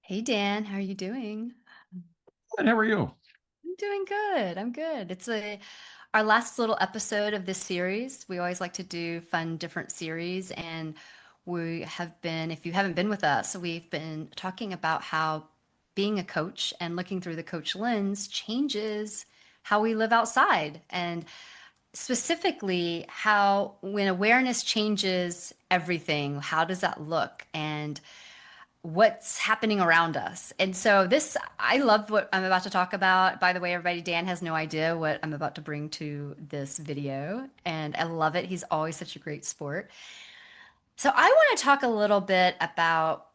Hey Dan, how are you doing? And how are you? I'm doing good. I'm good. It's our last little episode of this series. We always like to do fun, different series, and we have been, if you haven't been with us, we've been talking about how being a coach and looking through the coach lens changes how we live outside, and specifically how when awareness changes everything, how does that look? And what's happening around us. And so I love what I'm about to talk about. By the way, everybody, Dan has no idea what I'm about to bring to this video, and I love it. He's always such a great sport. So I want to talk a little bit about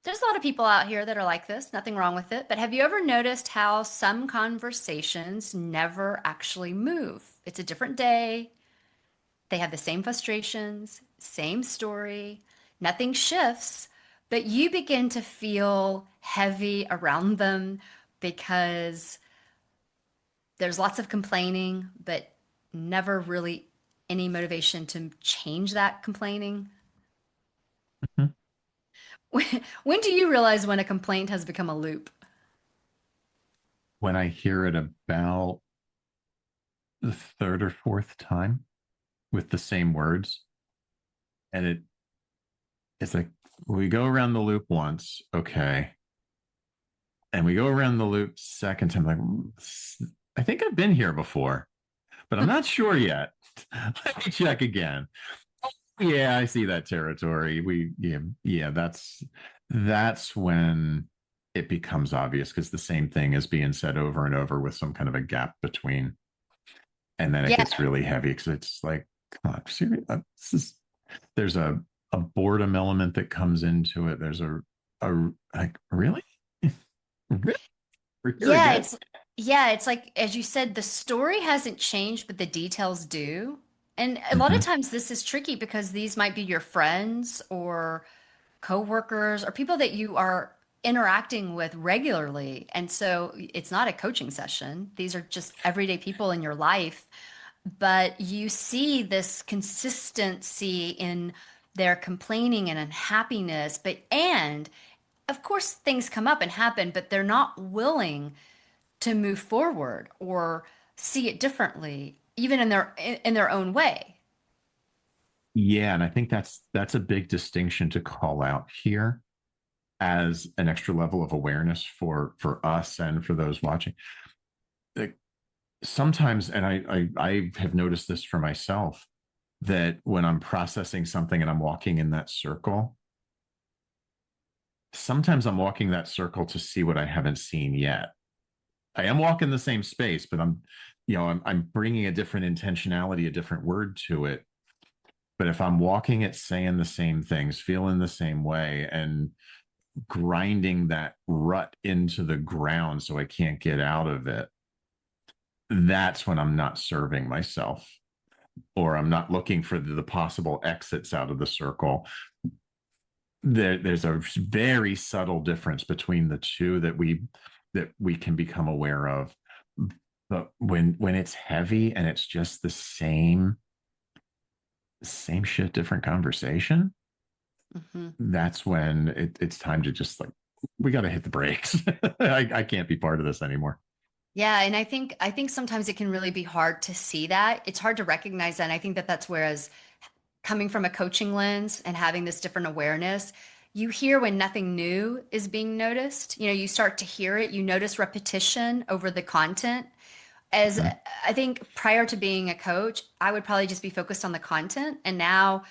there's a lot of people out here that are like this, nothing wrong with it, but have you ever noticed how some conversations never actually move? It's a different day. They have the same frustrations, same story, nothing shifts, but you begin to feel heavy around them because there's lots of complaining, but never really any motivation to change that complaining. Mhm. When do you realize when a complaint has become a loop? When I hear it about the third or fourth time with the same words, and it's like we go around the loop once, okay, and we go around the loop second time, like I think I've been here before, but I'm not sure yet. Let me check again. Yeah, I see that territory. Yeah, that's when it becomes obvious because the same thing is being said over and over with some kind of a gap between. And then it Yeah, gets really heavy because it's like, come on, seriously, there's a boredom element that comes into it. There's a like really, really, we're here yeah, again. it's like as you said, the story hasn't changed, but the details do. And a lot of Mm-hmm. times this is tricky because these might be your friends or coworkers or people that you are interacting with regularly. And so it's not a coaching session. These are just everyday people in your life, but you see this consistency in their complaining and unhappiness, and of course things come up and happen, but they're not willing to move forward or see it differently, even in their own way. Yeah, and I think that's a big distinction to call out here as an extra level of awareness for us and for those watching. Like, sometimes, and I have noticed this for myself, that when I'm processing something and I'm walking in that circle, sometimes I'm walking that circle to see what I haven't seen yet. I am walking the same space, but I'm bringing a different intentionality, a different word to it. But if I'm walking it, saying the same things, feeling the same way, and grinding that rut into the ground so I can't get out of it, that's when I'm not serving myself or I'm not looking for the possible exits out of the circle. There's a very subtle difference between the two that we can become aware of. But when it's heavy and it's just the same shit, different conversation, Mhm. that's when it's time to just like we got to hit the brakes. I can't be part of this anymore. Yeah, and I think sometimes it can really be hard to see that. It's hard to recognize that. And I think that that's whereas coming from a coaching lens and having this different awareness, you hear when nothing new is being noticed. You know, you start to hear it, you notice repetition over the content. As Mhm. I think prior to being a coach, I would probably just be focused on the content. And now,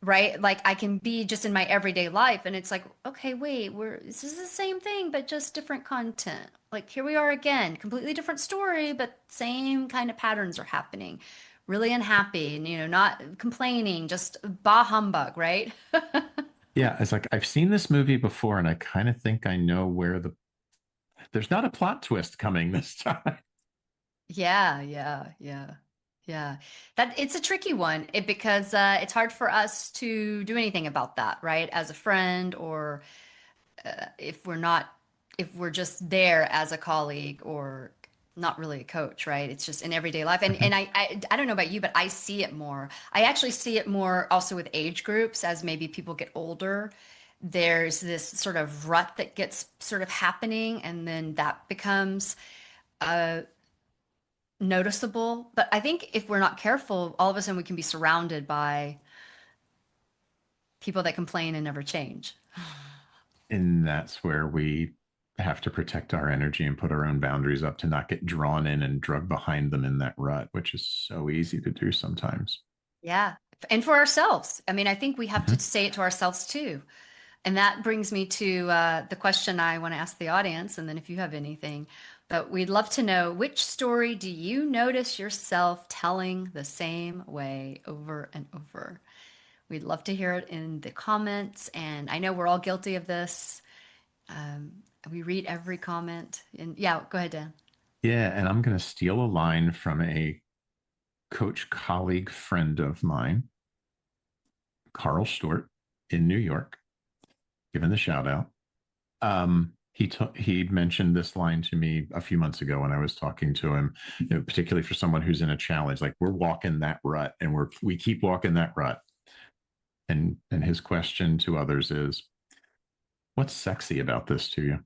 right, like I can be just in my everyday life and it's like, okay, wait, this is the same thing, but just different content. Like here we are again, completely different story, but same kind of patterns are happening. Really unhappy and, not complaining, just bah humbug, right? Yeah, it's like I've seen this movie before, and I kind of think I know where there's not a plot twist coming this time. Yeah, yeah, yeah, yeah. That it's a tricky one because it's hard for us to do anything about that, right? As a friend, or if we're not, if we're just there as a colleague or not really a coach, right? It's just in everyday life. And Mhm. I don't know about you, but I see it more. I actually see it more also with age groups as maybe people get older. there's this sort of rut that gets sort of happening, and then that becomes uh, noticeable. But I think if we're not careful, all of a sudden we can be surrounded by people that complain and never change. And that's where we have to protect our energy and put our own boundaries up to not get drawn in and drug behind them in that rut, which is so easy to do sometimes. Yeah. And for ourselves. I mean, I think we have to Mhm. say it to ourselves too. And that brings me to the question I want to ask the audience, and then if you have anything. But we'd love to know, which story do you notice yourself telling the same way over and over? We'd love to hear it in the comments. And I know we're all guilty of this. Um, we read every comment. And yeah, go ahead, Dan. Yeah, and I'm going to steal a line from a coach colleague friend of mine, Carl Stewart in New York, given the shout out. He mentioned this line to me a few months ago when I was talking to him, particularly for someone who's in a challenge. Like, we're walking that rut, and we keep walking that rut. And his question to others is, "What's sexy about this to you?"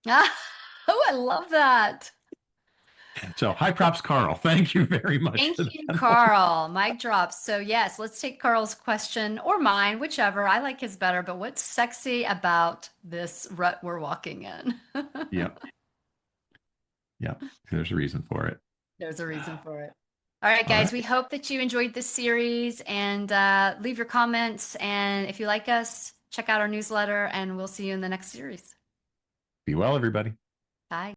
Oh, I love that. So, high props, Carl. Thank you very much Thank for you, that one. Carl. Mic drop. So, yes, let's take Carl's question or mine, whichever. I like his better, but what's sexy about this rut we're walking in? Yep, yep. There's a reason for it. There's a reason for it. All right, All guys, right. we hope that you enjoyed this series and leave your comments. And if you like us, check out our newsletter, and we'll see you in the next series. Be well, everybody. Bye.